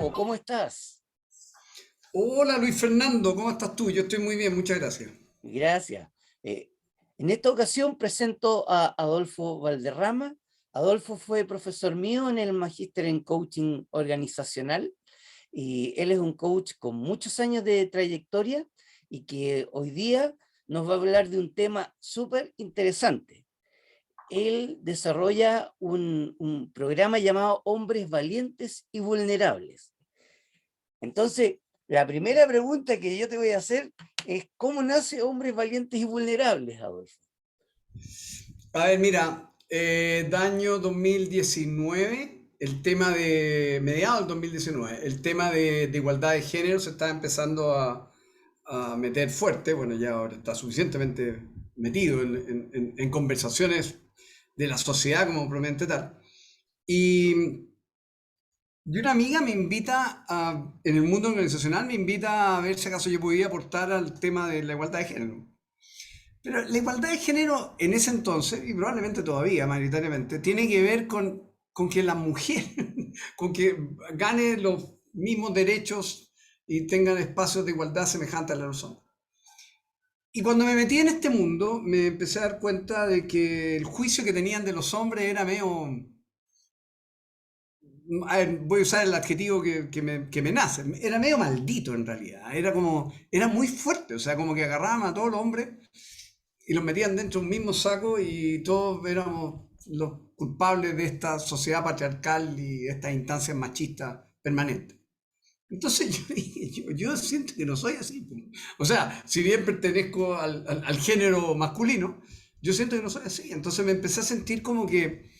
Adolfo, ¿cómo estás? Hola Luis Fernando, ¿cómo estás tú? Yo estoy muy bien, muchas gracias. Gracias. Eh, en esta ocasión presento a Adolfo Valderrama. Adolfo fue profesor mío en el Magíster en Coaching Organizacional y él es un coach con muchos años de trayectoria y que hoy día nos va a hablar de un tema súper interesante. Él desarrolla un programa llamado Hombres Valientes y Vulnerables. Entonces, la primera pregunta que yo te voy a hacer es, ¿cómo nace Hombres Valientes y Vulnerables, Adolfo? A ver, mira, año 2019, el tema de, mediados del 2019, el tema de igualdad de género se está empezando a meter fuerte, bueno, ya ahora está suficientemente metido en conversaciones de la sociedad como propiamente tal. Y, y una amiga me invita en el mundo organizacional, me invita a ver si acaso yo podía aportar al tema de la igualdad de género. Pero la igualdad de género en ese entonces, y probablemente todavía mayoritariamente, tiene que ver con que la mujer, con que gane los mismos derechos y tengan espacios de igualdad semejantes a los hombres. Y cuando me metí en este mundo, me empecé a dar cuenta de que el juicio que tenían de los hombres era medio, a ver, voy a usar el adjetivo que me nace, era medio maldito en realidad, era como, era muy fuerte, o sea, como que agarraban a todos los hombres y los metían dentro de un mismo saco y todos éramos los culpables de esta sociedad patriarcal y estas instancias machistas permanentes. Entonces yo dije, yo siento que no soy así, po. O sea, si bien pertenezco al género masculino, yo siento que no soy así. Entonces me empecé a sentir como que,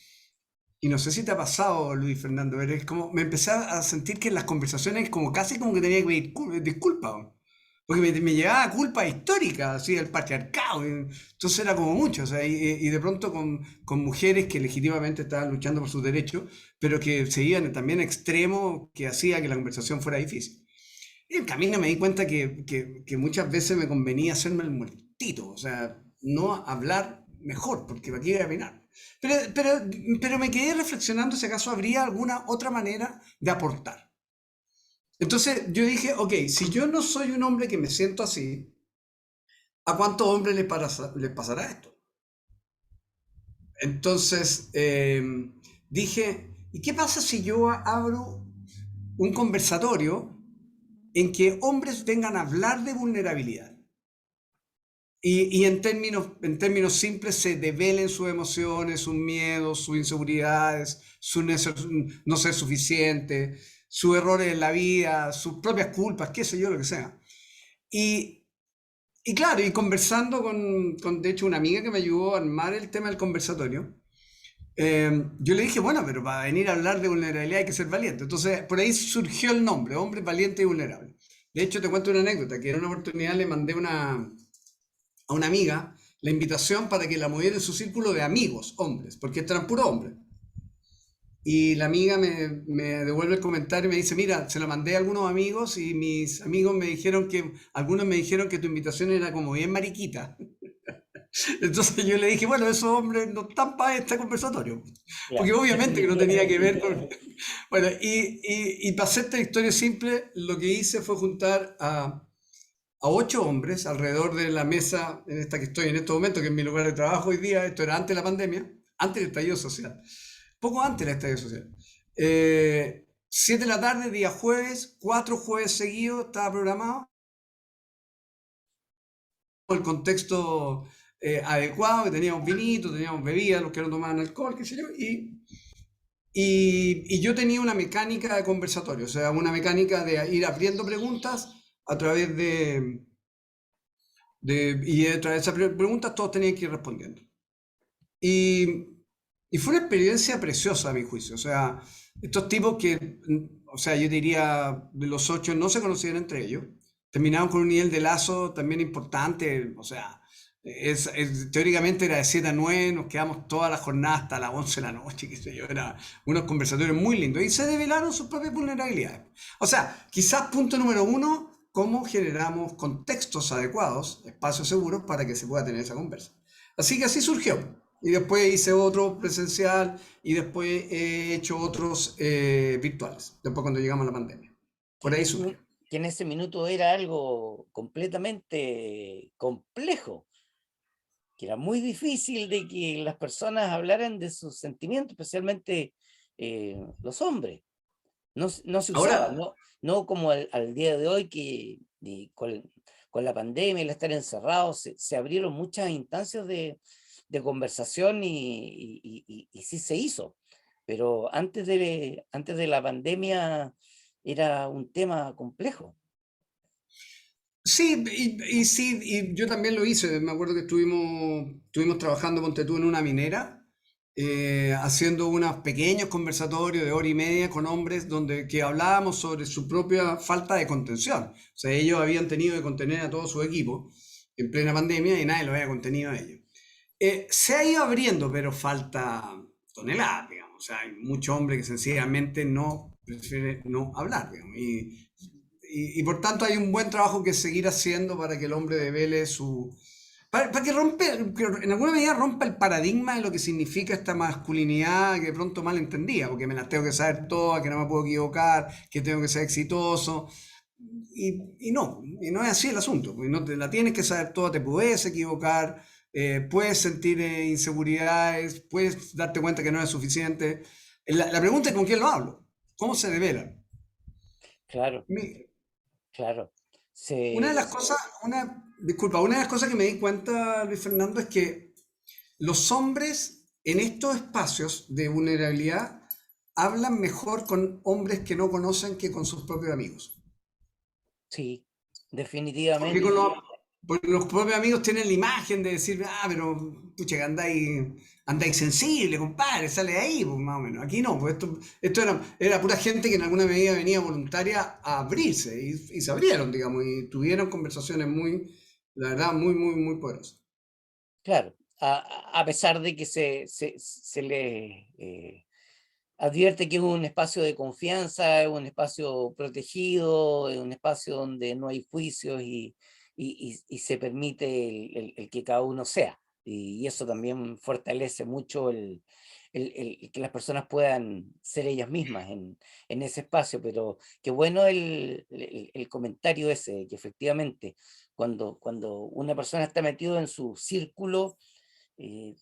y no sé si te ha pasado, Luis Fernando, pero es como, me empecé a sentir que en las conversaciones como casi como que tenía que pedir disculpas, po. Porque me llevaba culpa histórica, así, del patriarcado. Entonces era como mucho, o sea, y de pronto con mujeres que legítimamente estaban luchando por sus derechos, pero que se iban también a extremos que hacía que la conversación fuera difícil. Y en el camino me di cuenta que muchas veces me convenía hacerme el muertito, o sea, no hablar mejor, porque aquí iba a opinar. Pero, pero, pero me quedé reflexionando si acaso habría alguna otra manera de aportar. Entonces yo dije, ok, si yo no soy un hombre que me siento así, ¿a cuántos hombres les pasará esto? Entonces dije, ¿y qué pasa si yo abro un conversatorio en que hombres vengan a hablar de vulnerabilidad? Y en términos simples se develen sus emociones, sus miedos, sus inseguridades, su no ser suficiente, sus errores en la vida, sus propias culpas, qué sé yo, lo que sea. Y, y claro, y conversando de hecho, una amiga que me ayudó a armar el tema del conversatorio, yo le dije, bueno, pero para venir a hablar de vulnerabilidad hay que ser valiente. Entonces, por ahí surgió el nombre, Hombre Valiente y Vulnerable. De hecho, te cuento una anécdota, que en una oportunidad le mandé a una amiga la invitación para que la moviera en su círculo de amigos, hombres, porque eran puros hombres. Y la amiga me devuelve el comentario y me dice, mira, se lo mandé a algunos amigos y mis amigos me dijeron algunos me dijeron que tu invitación era como bien mariquita. Entonces yo le dije, bueno, esos hombres no están para este conversatorio. Claro. Porque obviamente que no tenía que ver con... Bueno, y para hacerte la historia simple, lo que hice fue juntar a 8 hombres alrededor de la mesa en esta que estoy en estos momentos, que es mi lugar de trabajo hoy día. Esto era antes de la pandemia, antes del estallido social, poco antes del estallido social. 7 de la tarde, día jueves, 4 jueves seguidos estaba programado, el contexto adecuado, que teníamos vinito, teníamos bebidas, los que no tomaban alcohol, qué sé yo, y yo tenía una mecánica de conversatorio, o sea, una mecánica de ir abriendo preguntas a través y a través de esas preguntas todos tenían que ir respondiendo. Y, y fue una experiencia preciosa a mi juicio, o sea, estos tipos que, o sea, yo diría, de los 8 no se conocían entre ellos, terminaron con un nivel de lazo también importante, o sea, teóricamente era de 7 a 9, nos quedamos toda la jornada hasta las 11 de la noche, qué sé yo, era unos conversatorios muy lindos y se develaron sus propias vulnerabilidades. O sea, quizás punto número uno, cómo generamos contextos adecuados, espacios seguros para que se pueda tener esa conversa. Así que así surgió. Y después hice otro presencial y después he hecho otros virtuales, después cuando llegamos a la pandemia. que Por en ahí ese, surgió. que en ese minuto era algo completamente complejo, que era muy difícil de que las personas hablaran de sus sentimientos, especialmente los hombres. No, no se usaba, Ahora, no, no como al día de hoy que con la pandemia y el estar encerrados se abrieron muchas instancias de conversación y sí se hizo. Pero antes de la pandemia era un tema complejo. sí, y sí, y yo también lo hice. Me acuerdo que estuvimos trabajando, ponte tú, en una minera, haciendo unos pequeños conversatorios de hora y media con hombres donde que hablábamos sobre su propia falta de contención. O sea, ellos habían tenido que contener a todo su equipo en plena pandemia y nadie lo había contenido a ellos. Se ha ido abriendo, pero falta toneladas, digamos. O sea, hay mucho hombre que sencillamente no prefiere no hablar, digamos. Y por tanto hay un buen trabajo que seguir haciendo para que el hombre devele su... Para que en alguna medida rompa el paradigma de lo que significa esta masculinidad que de pronto mal entendía, porque me las tengo que saber todas, que no me puedo equivocar, que tengo que ser exitoso. Y no es así el asunto, porque no te la tienes que saber toda, te puedes equivocar, puedes sentir inseguridades, puedes darte cuenta que no es suficiente. La pregunta es con quién lo hablo, cómo se devela. Claro, Mi- claro. Una de Se, las cosas, disculpa, una de las cosas que me di cuenta, Luis Fernando, es que los hombres en estos espacios de vulnerabilidad hablan mejor con hombres que no conocen que con sus propios amigos. sí, Porque, definitivamente. porque los propios amigos tienen la imagen de decir, pero pucha, que andáis sensible, compadre, sale de ahí, pues más o menos. Aquí no, pues esto era pura gente que en alguna medida venía voluntaria a abrirse y se abrieron, digamos, y tuvieron conversaciones muy, la verdad, muy, muy, muy poderosas. Claro, a pesar de que se le advierte que es un espacio de confianza, es un espacio protegido, es un espacio donde no hay juicios y se permite el que cada uno sea. Y eso también fortalece mucho el que las personas puedan ser ellas mismas en ese espacio. Pero qué bueno el comentario ese, que efectivamente cuando una persona está metido en su círculo,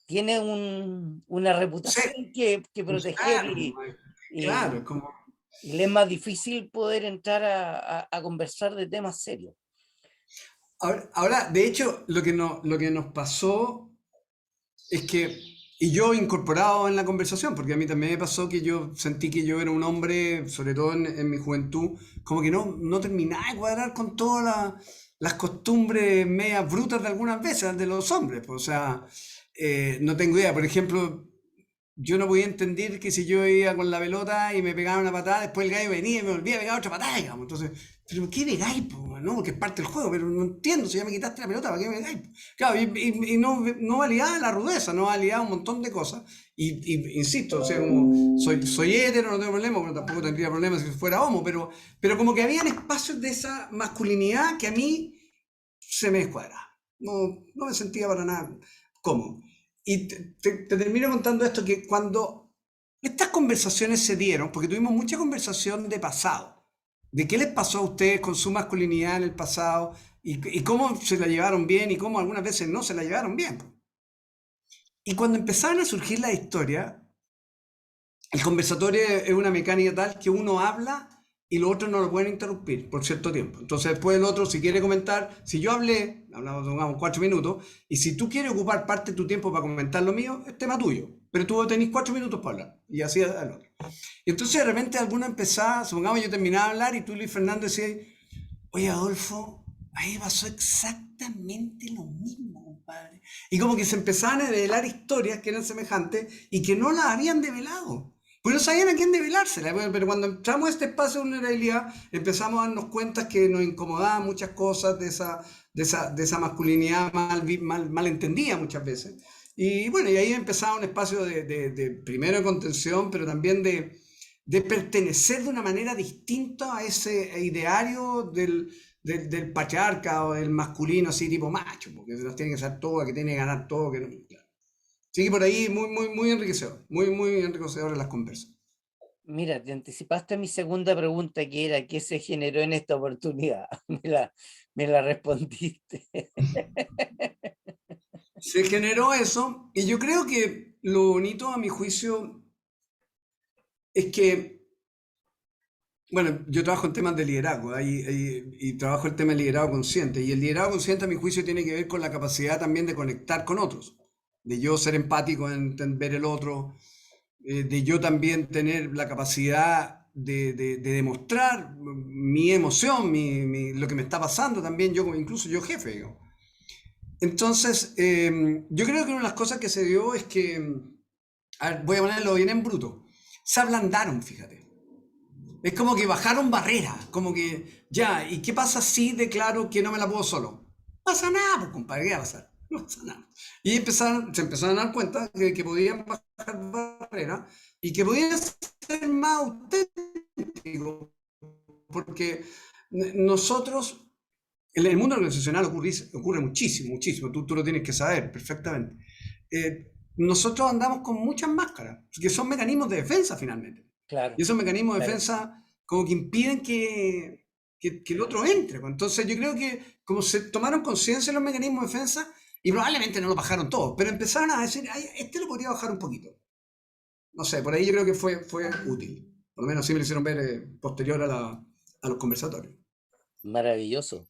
tiene una Sí, reputación que pues proteger claro, claro, y, es como... y le es más difícil poder entrar a conversar de temas serios. Ahora, de hecho, lo que nos pasó es que, y yo incorporado en la conversación, porque a mí también me pasó que yo sentí que yo era un hombre, sobre todo en mi juventud, como que no terminaba de cuadrar con todas las costumbres medias brutas de algunas veces de los hombres. Pues, o sea, no tengo idea. Por ejemplo, yo no podía entender que si yo iba con la pelota y me pegaba una patada, después el gallo venía y me volvía a pegar otra patada, digamos. Entonces, ¿pero qué pegáis, po? ¿No? Porque es parte del juego, pero no entiendo, si ya me quitaste la pelota, ¿para qué me pegáis? Claro, y no validaba la rudeza, no validaba un montón de cosas. Insisto, o sea, como soy hetero, no tengo problema, pero tampoco tendría problemas si fuera homo, pero como que habían espacios de esa masculinidad que a mí se me descuadraba. No me sentía para nada cómodo. Y te termino contando esto, que cuando estas conversaciones se dieron, porque tuvimos mucha conversación de pasado, de qué les pasó a ustedes con su masculinidad en el pasado y cómo se la llevaron bien y cómo algunas veces no se la llevaron bien. Y cuando empezaron a surgir las historias, el conversatorio es una mecánica tal que uno habla y los otros no lo pueden interrumpir por cierto tiempo. Entonces después el otro, si quiere comentar, si yo hablé, hablamos digamos 4 minutos, y si tú quieres ocupar parte de tu tiempo para comentar lo mío, es tema tuyo. Pero tú tenés 4 minutos para hablar. Y así al otro. Y entonces de repente alguno empezaba, supongamos yo terminaba de hablar y tú, Luis Fernando, decías, oye Adolfo, ahí pasó exactamente lo mismo, compadre. Y como que se empezaban a develar historias que eran semejantes y que no las habían develado. Pues no sabían a quién develársela. Pero cuando entramos a este espacio de vulnerabilidad, empezamos a darnos cuenta que nos incomodaban muchas cosas de esa masculinidad mal entendida muchas veces. Y bueno, y ahí empezaba un espacio de primero de contención, pero también de pertenecer de una manera distinta a ese ideario del patriarca o del masculino así tipo macho, porque se las tiene que hacer todo, que tiene que ganar todo, que claro. Así que por ahí muy, muy, muy enriquecedor, muy, muy enriquecedor en las conversas. Mira, te anticipaste a mi segunda pregunta, que era ¿qué se generó en esta oportunidad? Me la respondiste. Se generó eso y yo creo que lo bonito a mi juicio es que, bueno, yo trabajo en temas de liderazgo y trabajo el tema de liderazgo consciente y el liderazgo consciente a mi juicio tiene que ver con la capacidad también de conectar con otros, de yo ser empático en ver el otro, de yo también tener la capacidad de demostrar mi emoción, lo que me está pasando también, yo incluso yo jefe, digo. Entonces, yo creo que una de las cosas que se dio es que, a ver, voy a ponerlo bien en bruto, se ablandaron, fíjate. Es como que bajaron barreras, como que, ya, ¿y qué pasa si declaro que no me la puedo solo? No pasa nada, pues compadre, ¿qué va a pasar? No pasa nada. Y se empezaron a dar cuenta de que podían bajar barreras y que podían ser más auténticos, porque nosotros, en el mundo organizacional ocurre muchísimo, muchísimo, tú lo tienes que saber perfectamente. Nosotros andamos con muchas máscaras, que son mecanismos de defensa finalmente. Claro, Y esos mecanismos de claro. defensa como que impiden que el otro entre, pues. Entonces yo creo que como se tomaron conciencia de los mecanismos de defensa, y probablemente no lo bajaron todos, pero empezaron a decir, ay, este lo podría bajar un poquito. No sé, por ahí yo creo que fue útil. Por lo menos sí me lo hicieron ver posterior a los conversatorios. Maravilloso.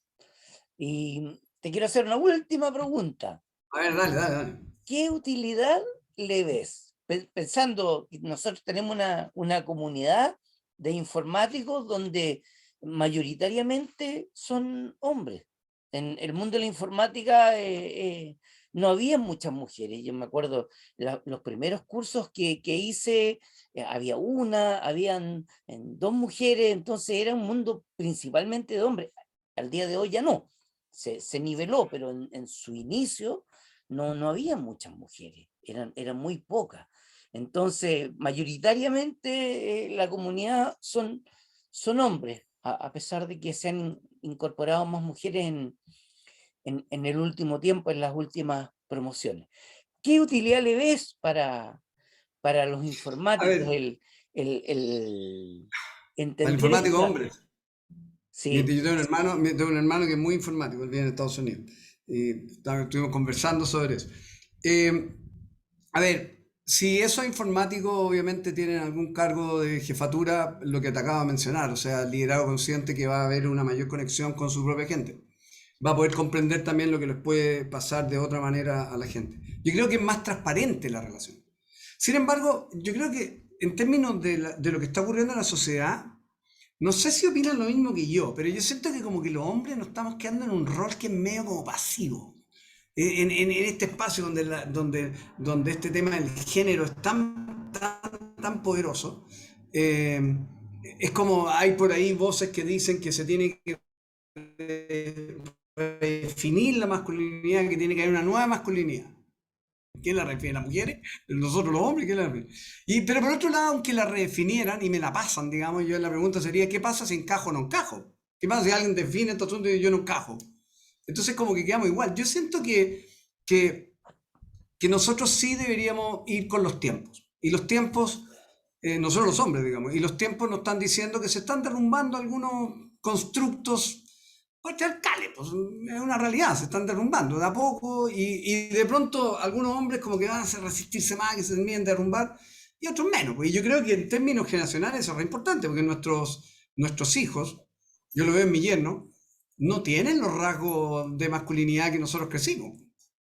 Y te quiero hacer una última pregunta. A ver, dale, dale, dale. ¿Qué utilidad le ves? Pensando que nosotros tenemos una comunidad de informáticos donde mayoritariamente son hombres. En el mundo de la informática no había muchas mujeres. Yo me acuerdo los primeros cursos que hice, habían dos mujeres, entonces era un mundo principalmente de hombres. Al día de hoy ya no, se niveló, pero en su inicio no había muchas mujeres, eran muy pocas. Entonces, mayoritariamente la comunidad son hombres, a pesar de que se han incorporado más mujeres en el último tiempo, en las últimas promociones. ¿Qué utilidad le ves para los A informáticos ver, el para el entender informático esta? hombre. Yo Sí, tengo un hermano que es muy informático, él vive en Estados Unidos. Y estuvimos conversando sobre eso. Eh, a ver, si esos informáticos obviamente tienen algún cargo de jefatura, lo que te acabo de mencionar, o sea, el liderazgo consciente que va a haber una mayor conexión con su propia gente. Va a poder comprender también lo que les puede pasar de otra manera a la gente. Yo creo que es más transparente la relación. Sin embargo, yo creo que en términos de lo que está ocurriendo en la sociedad, no sé si opinan lo mismo que yo, pero yo siento que como que los hombres nos estamos quedando en un rol que es medio como pasivo. En este espacio donde este tema del género es tan poderoso, eh, es como hay por ahí voces que dicen que se tiene que definir la masculinidad, que tiene que haber una nueva masculinidad. ¿Quién la refiere? ¿Las mujeres? Nosotros los hombres, ¿quién la refiere? Pero por otro lado, aunque la redefinieran y me la pasan, digamos, yo la pregunta sería, ¿qué pasa si encajo o no encajo? ¿Qué pasa si alguien define estos asuntos y yo no encajo? Entonces como que quedamos igual. Yo siento que, que nosotros sí deberíamos ir con los tiempos. Y los tiempos, nosotros los hombres, digamos, y los tiempos nos están diciendo que se están derrumbando algunos constructos patriarcales, pues es una realidad, se están derrumbando de a poco y de pronto algunos hombres como que van a resistirse más, que se terminen de derrumbar, y otros menos. Pues, y yo creo que en términos generacionales eso es re importante, porque nuestros hijos, yo lo veo en mi yerno, no tienen los rasgos de masculinidad que nosotros crecimos.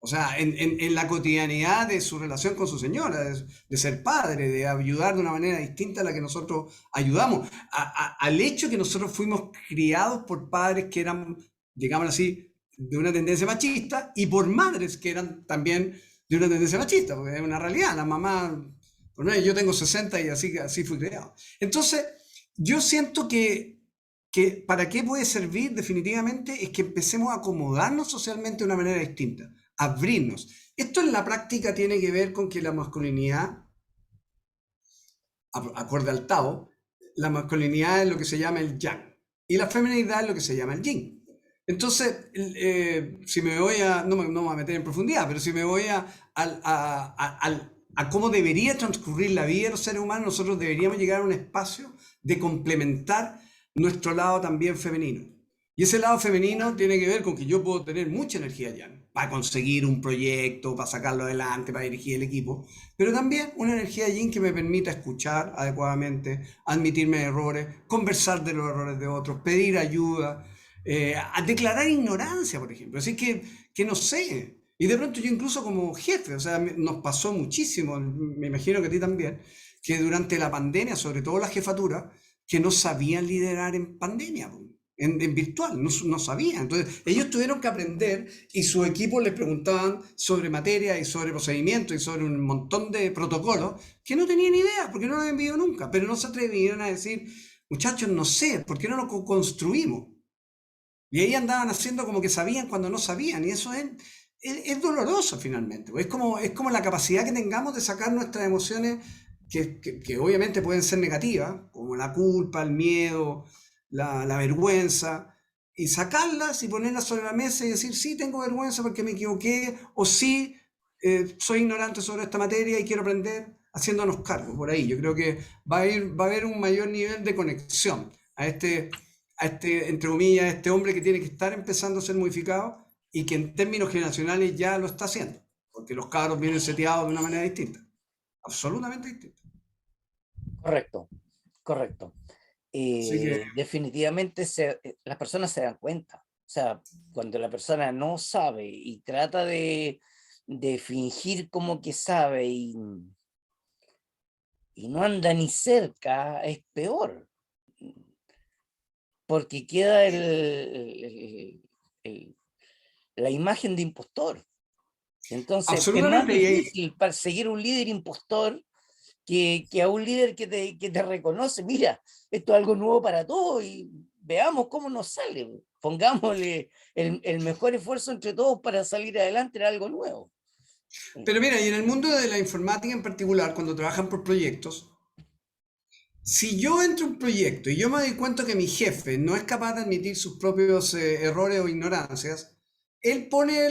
O sea, en la cotidianidad de su relación con su señora, de ser padre, de ayudar de una manera distinta a la que nosotros ayudamos, al hecho que nosotros fuimos criados por padres que eran, digámoslo así, de una tendencia machista y por madres que eran también de una tendencia machista, porque es una realidad, la mamá, por menos yo tengo 60 y así fui criado. Entonces, yo siento que para qué puede servir definitivamente es que empecemos a acomodarnos socialmente de una manera distinta, abrirnos. Esto en la práctica tiene que ver con que la masculinidad, acorde al Tao, la masculinidad es lo que se llama el yang y la feminidad es lo que se llama el yin. Entonces, si me voy no me voy a meter en profundidad, pero si me voy al a cómo debería transcurrir la vida de los seres humanos, nosotros deberíamos llegar a un espacio de complementar nuestro lado también femenino. Y ese lado femenino tiene que ver con que yo puedo tener mucha energía ya para conseguir un proyecto, para sacarlo adelante, para dirigir el equipo, pero también una energía yin que me permita escuchar adecuadamente, admitirme errores, conversar de los errores de otros, pedir ayuda, a declarar ignorancia, por ejemplo. Así que no sé. Y de pronto yo incluso como jefe, o sea, nos pasó muchísimo, me imagino que a ti también, que durante la pandemia, sobre todo la jefatura, que no sabían liderar en pandemia, en virtual, no sabían. Entonces, ellos tuvieron que aprender y su equipo les preguntaban sobre materia y sobre procedimientos y sobre un montón de protocolos que no tenían idea, porque no lo habían vivido nunca, pero no se atrevían a decir, muchachos, no sé, ¿por qué no lo construimos? Y ahí andaban haciendo como que sabían cuando no sabían, y eso es doloroso finalmente. Es como la capacidad que tengamos de sacar nuestras emociones que obviamente pueden ser negativas, como la culpa, el miedo, la vergüenza, y sacarlas y ponerlas sobre la mesa y decir, sí, tengo vergüenza porque me equivoqué, o sí, soy ignorante sobre esta materia y quiero aprender, haciéndonos cargo. Por ahí yo creo que va a haber un mayor nivel de conexión entre comillas, a este hombre que tiene que estar empezando a ser modificado y que en términos generacionales ya lo está haciendo, porque los cabros vienen seteados de una manera distinta, absolutamente distinta. Correcto, correcto. Así que, Definitivamente las personas se dan cuenta. O sea, cuando la persona no sabe y trata de fingir como que sabe y no anda ni cerca, es peor, porque queda la imagen de impostor. Entonces, es más absolutamente, difícil perseguir un líder impostor que a un líder que te reconoce, mira, esto es algo nuevo para todos y veamos cómo nos sale. Pongámosle el mejor esfuerzo entre todos para salir adelante en algo nuevo. pero mira, y en el mundo de la informática en particular, cuando trabajan por proyectos, si yo entro a un proyecto y yo me doy cuenta que mi jefe no es capaz de admitir sus propios errores o ignorancias, él pone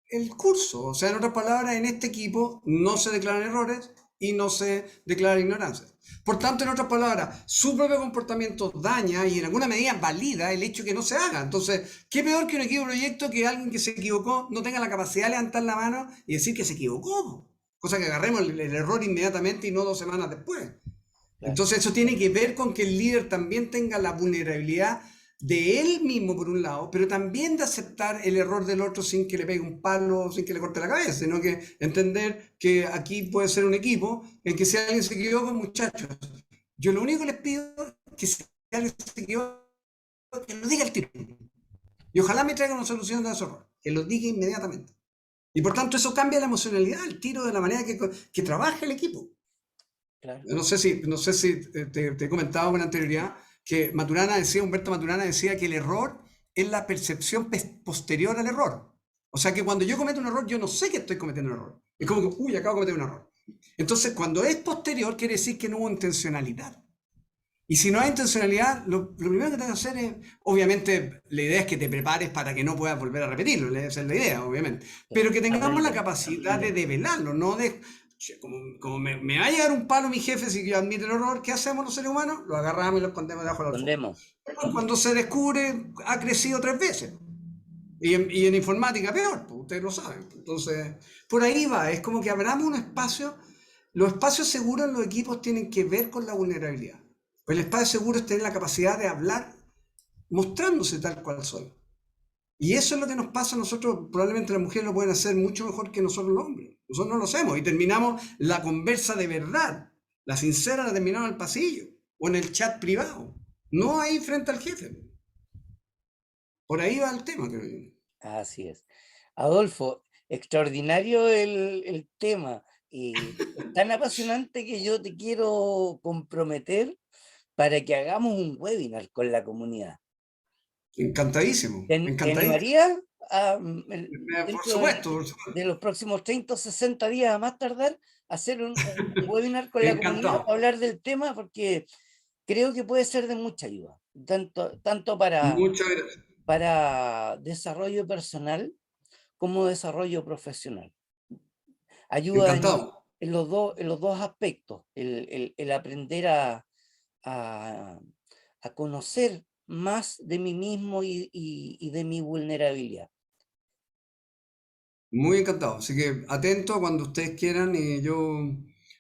el curso. O sea, en otras palabras, en este equipo no se declaran errores y no se declara ignorancia. Por tanto, en otras palabras, su propio comportamiento daña y en alguna medida valida el hecho que no se haga. Entonces, ¿qué peor que un equipo de proyecto que alguien que se equivocó no tenga la capacidad de levantar la mano y decir que se equivocó? Cosa que agarremos el error inmediatamente y no 2 semanas después. Claro. Entonces eso tiene que ver con que el líder también tenga la vulnerabilidad de él mismo por un lado, pero también de aceptar el error del otro sin que le pegue un palo, sin que le corte la cabeza, sino que entender que aquí puede ser un equipo en que si alguien se equivoca, muchachos, yo lo único que les pido es que si alguien se equivoca, que lo diga al tiro. Y ojalá me traiga una solución de ese error, que lo diga inmediatamente. Y por tanto eso cambia la emocionalidad, el tiro de la manera que trabaja el equipo. Claro. No sé si te he comentado con anterioridad que Humberto Maturana decía que el error es la percepción posterior al error. O sea que cuando yo cometo un error, yo no sé que estoy cometiendo un error. Es como que, uy, acabo de cometer un error. Entonces, cuando es posterior, quiere decir que no hubo intencionalidad. Y si no hay intencionalidad, lo primero que tengo que hacer es, obviamente, la idea es que te prepares para que no puedas volver a repetirlo, esa es la idea, obviamente. Pero que tengamos la Aprender, capacidad de aprender. develarlo, no de, che, como me va a llegar un palo mi jefe si yo admito el error, ¿qué hacemos los seres humanos? Lo agarramos y lo escondemos debajo de la alfombra. Escondemos. Cuando se descubre, ha crecido 3 veces. Y en informática peor, pues, ustedes lo saben. Entonces, por ahí va, es como que abramos un espacio. Los espacios seguros en los equipos tienen que ver con la vulnerabilidad. Pues el espacio seguro es tener la capacidad de hablar mostrándose tal cual soy. Y eso es lo que nos pasa a nosotros, probablemente las mujeres lo pueden hacer mucho mejor que nosotros los hombres. Nosotros no lo hacemos y terminamos la conversa de verdad, la sincera la terminamos en el pasillo o en el chat privado, no ahí frente al jefe. Por ahí va el tema, creo yo. Así es. Adolfo, extraordinario el tema. Y es tan apasionante que yo te quiero comprometer para que hagamos un webinar con la comunidad. Encantadísimo, ¿Te encantadísimo. animarías Por dentro supuesto, por de supuesto. los próximos 30 o 60 días a más tardar, hacer un webinar con la comunidad Encantado. para hablar del tema? Porque creo que puede ser de mucha ayuda, tanto Muchas gracias. para desarrollo personal como desarrollo profesional. Ayuda Encantado. en los dos aspectos, el aprender a, a conocer más de mí mismo y de mi vulnerabilidad. Muy encantado. Así que atento cuando ustedes quieran y yo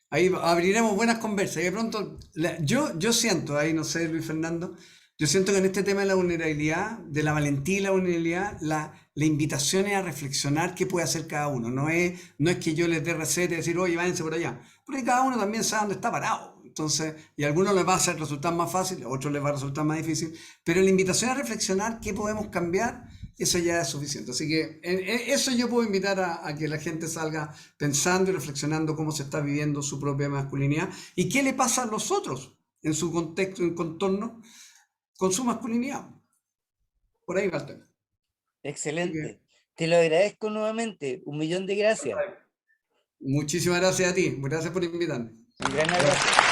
ahí abriremos buenas conversas. Y de pronto, yo siento, ahí no sé, Luis Fernando, yo siento que en este tema de la vulnerabilidad, de la valentía y la vulnerabilidad, la invitación es a reflexionar qué puede hacer cada uno. No es que yo les dé receta y decir, oye, váyanse por allá. Porque cada uno también sabe dónde está parado. Entonces, y a algunos les va a hacer resultar más fácil, a otros les va a resultar más difícil. Pero la invitación a reflexionar qué podemos cambiar, eso ya es suficiente. Así que eso yo puedo invitar a que la gente salga pensando y reflexionando cómo se está viviendo su propia masculinidad y qué le pasa a los otros en su contexto, en contorno, con su masculinidad. Por ahí va el tema. Así que, Excelente. Te lo agradezco nuevamente. Un millón de gracias. muchísimas gracias a ti. Gracias por invitarme. Un gran Gracias. abrazo.